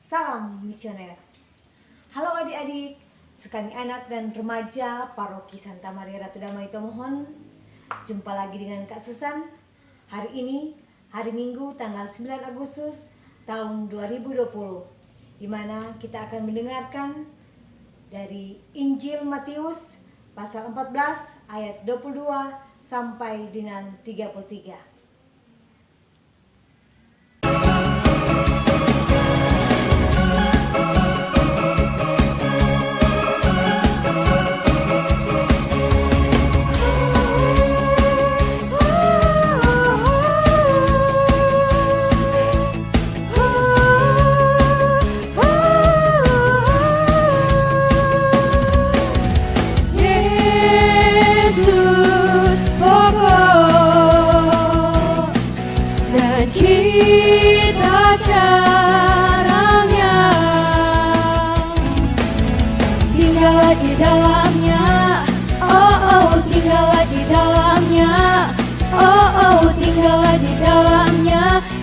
Salam misioner. Halo adik-adik, sekami anak dan remaja Paroki Santa Maria Ratu Damai Tomohon. Jumpa lagi dengan Kak Susan. Hari ini, hari Minggu tanggal 9 Agustus tahun 2020, di mana kita akan mendengarkan dari Injil Matius pasal 14 ayat 22 sampai dengan 33.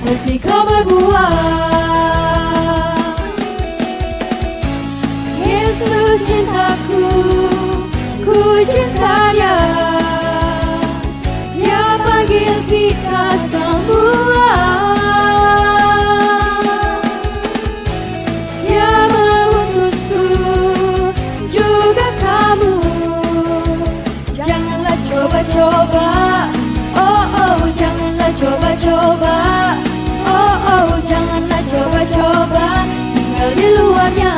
Meski kau berbuat, Yesus cintaku, ku cinta Dia. Dia panggil kita semua, Dia mengutusku, juga kamu. Janganlah coba-coba, janganlah coba-coba. Janganlah coba-coba tinggal di luarnya.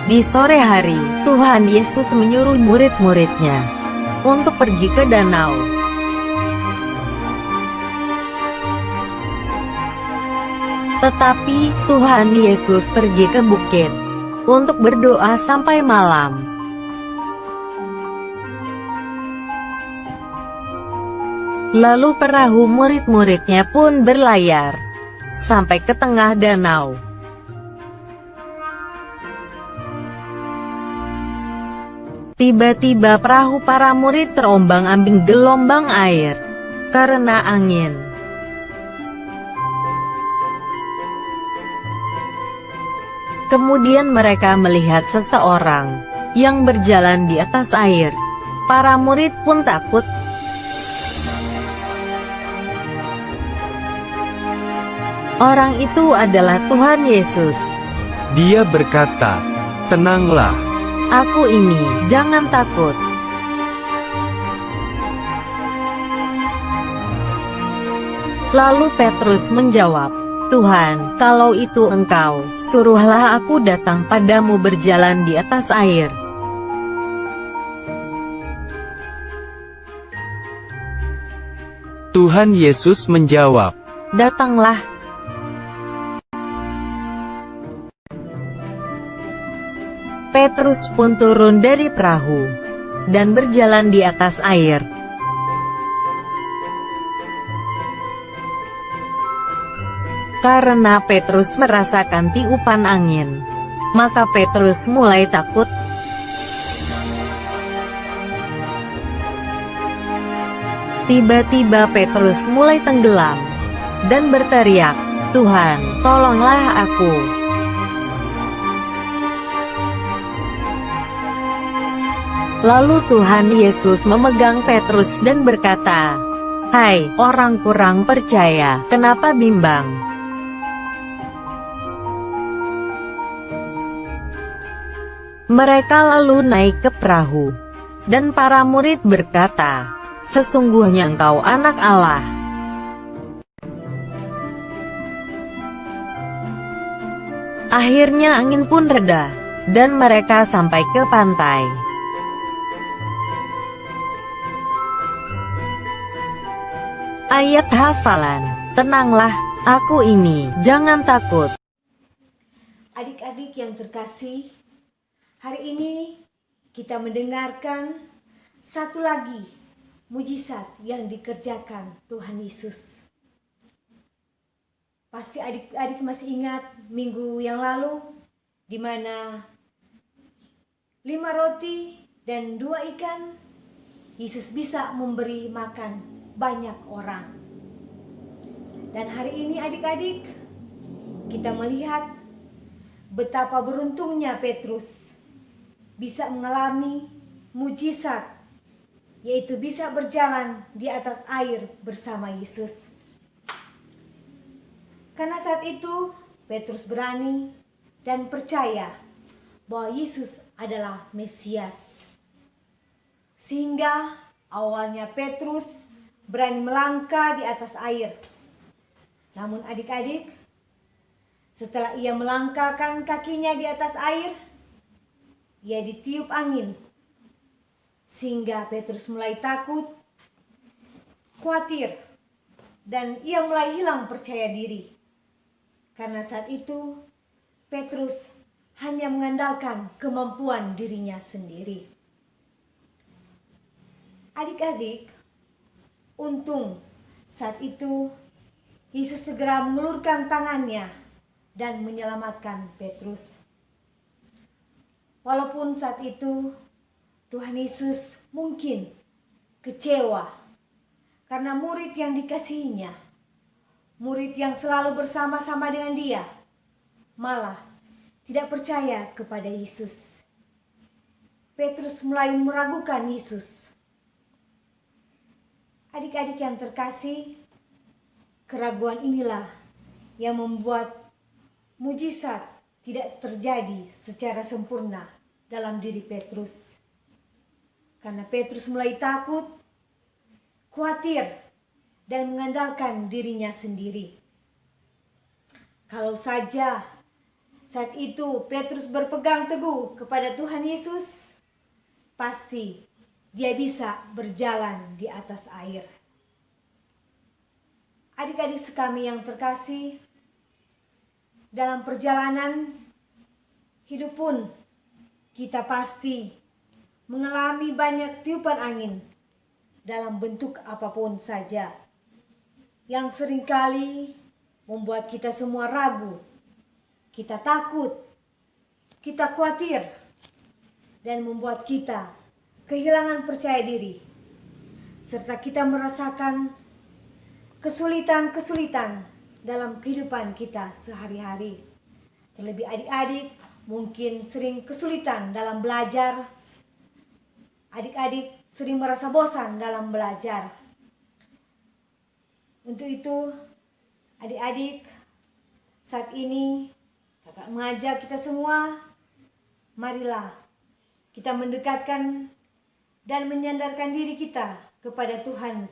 Di sore hari, Tuhan Yesus menyuruh murid-muridnya untuk pergi ke danau. Tetapi, Tuhan Yesus pergi ke bukit untuk berdoa sampai malam. Lalu perahu murid-muridnya pun berlayar sampai ke tengah danau. Tiba-tiba perahu para murid terombang-ambing gelombang air karena angin. Kemudian mereka melihat seseorang yang berjalan di atas air. Para murid pun takut. Orang itu adalah Tuhan Yesus. Dia berkata, "Tenanglah, Aku ini, jangan takut." Lalu Petrus menjawab, "Tuhan, kalau itu Engkau, suruhlah aku datang padamu berjalan di atas air." Tuhan Yesus menjawab, "Datanglah." Petrus pun turun dari perahu dan berjalan di atas air. Karena Petrus merasakan tiupan angin, maka Petrus mulai takut. Tiba-tiba Petrus mulai tenggelam dan berteriak, "Tuhan, tolonglah aku." Lalu Tuhan Yesus memegang Petrus dan berkata, "Hai, orang kurang percaya, kenapa bimbang?" Mereka lalu naik ke perahu, dan para murid berkata, "Sesungguhnya Engkau Anak Allah." Akhirnya angin pun reda, dan mereka sampai ke pantai. Ayat hafalan, "Tenanglah, aku ini, jangan takut." Adik-adik yang terkasih, hari ini kita mendengarkan satu lagi mujizat yang dikerjakan Tuhan Yesus. Pasti adik-adik masih ingat minggu yang lalu di mana 5 roti dan 2 ikan Yesus bisa memberi makan banyak orang. Dan hari ini adik-adik, kita melihat betapa beruntungnya Petrus bisa mengalami mujizat, yaitu bisa berjalan di atas air bersama Yesus. Karena saat itu Petrus berani dan percaya bahwa Yesus adalah Mesias. Sehingga awalnya Petrus berani melangkah di atas air. Namun adik-adik, setelah ia melangkahkan kakinya di atas air, ia ditiup angin. Sehingga Petrus mulai takut, khawatir, dan ia mulai hilang percaya diri. Karena saat itu Petrus hanya mengandalkan kemampuan dirinya sendiri. Adik-adik, untung saat itu Yesus segera mengulurkan tangannya dan menyelamatkan Petrus. Walaupun saat itu Tuhan Yesus mungkin kecewa karena murid yang dikasihinya, murid yang selalu bersama-sama dengan dia, malah tidak percaya kepada Yesus. Petrus mulai meragukan Yesus. Adik-adik yang terkasih, keraguan inilah yang membuat mujizat tidak terjadi secara sempurna dalam diri Petrus. Karena Petrus mulai takut, khawatir, dan mengandalkan dirinya sendiri. Kalau saja saat itu Petrus berpegang teguh kepada Tuhan Yesus, pasti dia bisa berjalan di atas air. Adik-adik sekami yang terkasih, dalam perjalanan hidup pun kita pasti mengalami banyak tiupan angin dalam bentuk apapun saja, yang seringkali membuat kita semua ragu, kita takut, kita khawatir, dan membuat kita kehilangan percaya diri, serta kita merasakan kesulitan-kesulitan dalam kehidupan kita sehari-hari. Terlebih adik-adik mungkin sering kesulitan dalam belajar. Adik-adik sering merasa bosan dalam belajar. Untuk itu, adik-adik, saat ini kakak mengajak kita semua, marilah kita mendekatkan dan menyandarkan diri kita kepada Tuhan.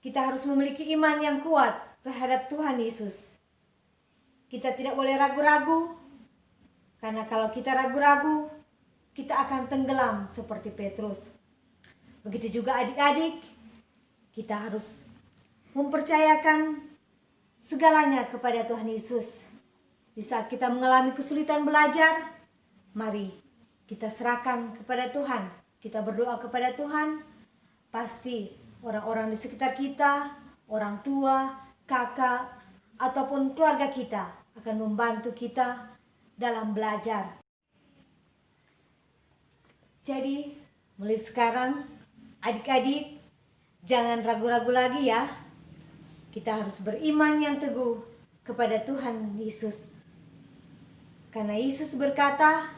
Kita harus memiliki iman yang kuat terhadap Tuhan Yesus. Kita tidak boleh ragu-ragu, karena kalau kita ragu-ragu, kita akan tenggelam seperti Petrus. Begitu juga adik-adik, kita harus mempercayakan segalanya kepada Tuhan Yesus. Di saat kita mengalami kesulitan belajar, mari kita serahkan kepada Tuhan. Kita berdoa kepada Tuhan, pasti orang-orang di sekitar kita, orang tua, kakak, ataupun keluarga kita akan membantu kita dalam belajar. Jadi, mulai sekarang, adik-adik, jangan ragu-ragu lagi ya. Kita harus beriman yang teguh kepada Tuhan Yesus. Karena Yesus berkata,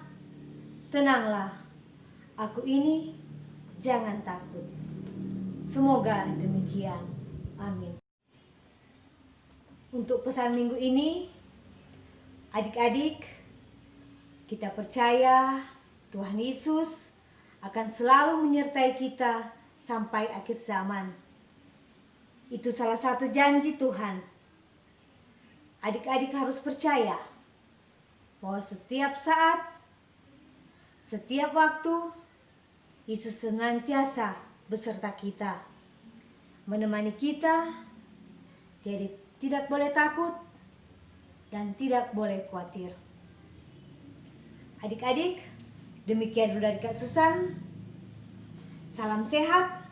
tenanglah, aku ini, jangan takut. Semoga demikian. Amin. Untuk pesan minggu ini, adik-adik, kita percaya Tuhan Yesus akan selalu menyertai kita sampai akhir zaman. Itu salah satu janji Tuhan. Adik-adik harus percaya bahwa setiap saat, setiap waktu, Yesus senantiasa beserta kita, menemani kita, jadi tidak boleh takut dan tidak boleh khawatir. Adik-adik, demikian dulu dari Kak Susan. Salam sehat,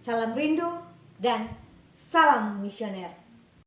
salam rindu, dan salam misioner.